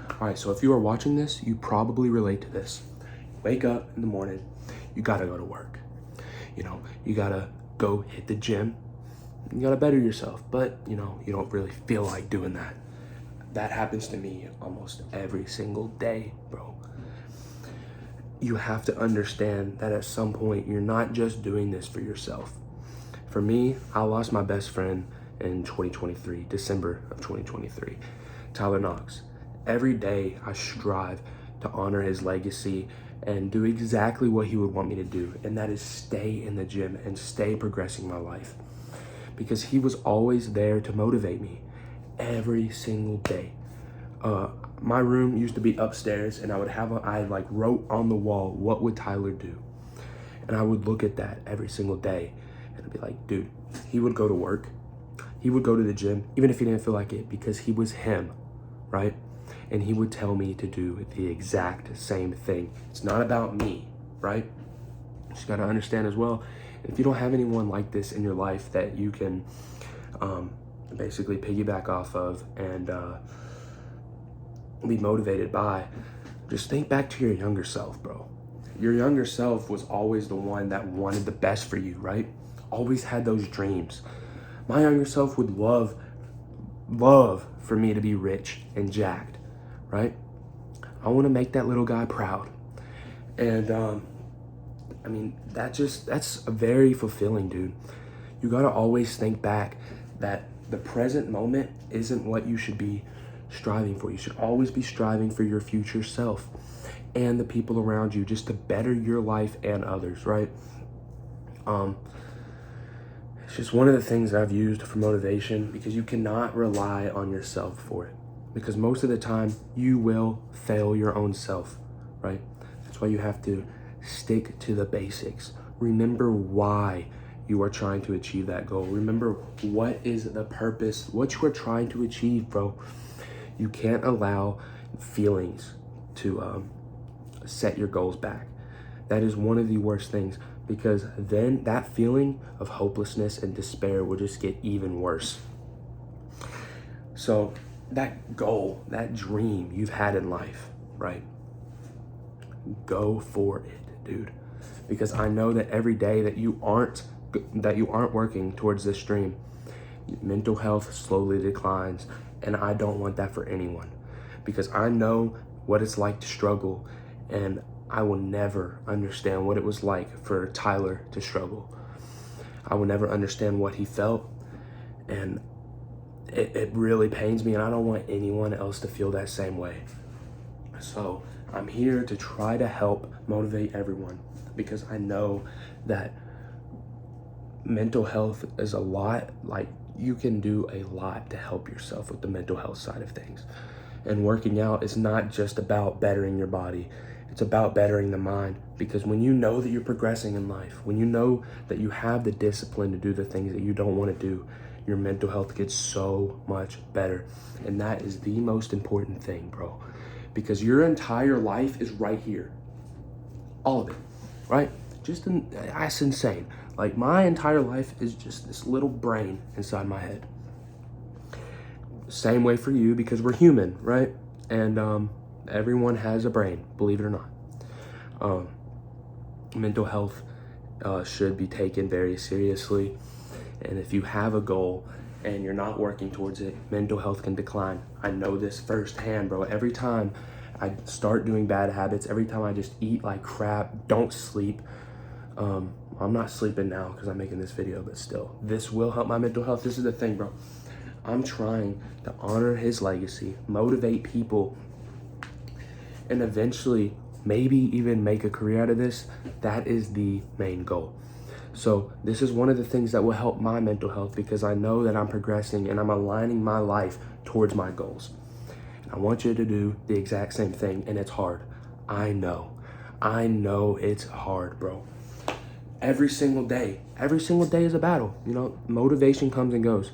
All right, so if you are watching this, you probably relate to this. Wake up in the morning, you gotta go to work. You gotta go hit the gym. You gotta better yourself, but you don't really feel like doing that. That happens to me almost every single day, bro. You have to understand that at some point, you're not just doing this for yourself. For me, I lost my best friend in 2023, December of 2023, Tyler Knox. Every day I strive to honor his legacy and do exactly what he would want me to do, and that is stay in the gym and stay progressing my life. Because he was always there to motivate me every single day. My room used to be upstairs, and I wrote on the wall, what would Tyler do? And I would look at that every single day and I'd be like, dude, he would go to work. He would go to the gym, even if he didn't feel like it, because he was him, right? And he would tell me to do the exact same thing. It's not about me, right? You just gotta understand as well, if you don't have anyone like this in your life that you can basically piggyback off of and be motivated by, just think back to your younger self, bro. Your younger self was always the one that wanted the best for you, right? Always had those dreams. My younger self would love for me to be rich and jacked, right? I want to make that little guy proud. And that's a very fulfilling, dude. You got to always think back that the present moment isn't what you should be striving for. You should always be striving for your future self and the people around you, just to better your life and others, right? It's just one of the things that I've used for motivation, because you cannot rely on yourself for it, because most of the time you will fail your own self, right? That's why you have to stick to the basics. Remember why you are trying to achieve that goal. Remember what is the purpose, what you are trying to achieve, bro. You can't allow feelings to set your goals back. That is one of the worst things, because then that feeling of hopelessness and despair will just get even worse. So that goal, that dream you've had in life, right? Go for it, dude. Because I know that every day that you aren't working towards this dream, mental health slowly declines. And I don't want that for anyone, because I know what it's like to struggle, and I will never understand what it was like for Tyler to struggle. I will never understand what he felt, and it really pains me, and I don't want anyone else to feel that same way. So I'm here to try to help motivate everyone, because I know that mental health is a lot. Like, you can do a lot to help yourself with the mental health side of things. And working out is not just about bettering your body, it's about bettering the mind. Because when you know that you're progressing in life, when you know that you have the discipline to do the things that you don't want to do, your mental health gets so much better. And that is the most important thing, bro. Because your entire life is right here. All of it, right? That's insane. Like, my entire life is just this little brain inside my head. Same way for you, because we're human, right? And everyone has a brain, believe it or not. Mental health should be taken very seriously. And if you have a goal and you're not working towards it, mental health can decline. I know this firsthand, bro. Every time I start doing bad habits, every time I just eat like crap, don't sleep, I'm not sleeping now because I'm making this video, but still, this will help my mental health. This is the thing, bro. I'm trying to honor his legacy, motivate people, and eventually maybe even make a career out of this. That is the main goal. So this is one of the things that will help my mental health, because I know that I'm progressing and I'm aligning my life towards my goals. And I want you to do the exact same thing, and it's hard. I know it's hard, bro. Every single day is a battle. Motivation comes and goes,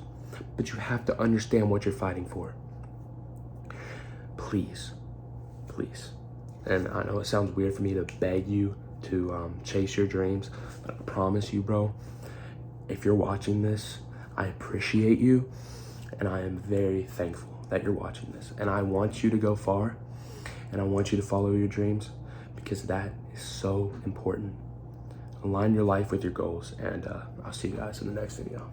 but you have to understand what you're fighting for. Please. And I know it sounds weird for me to beg you to chase your dreams, but I promise you, bro, if you're watching this, I appreciate you, and I am very thankful that you're watching this. And I want you to go far, and I want you to follow your dreams, because that is so important. Align your life with your goals, and I'll see you guys in the next video.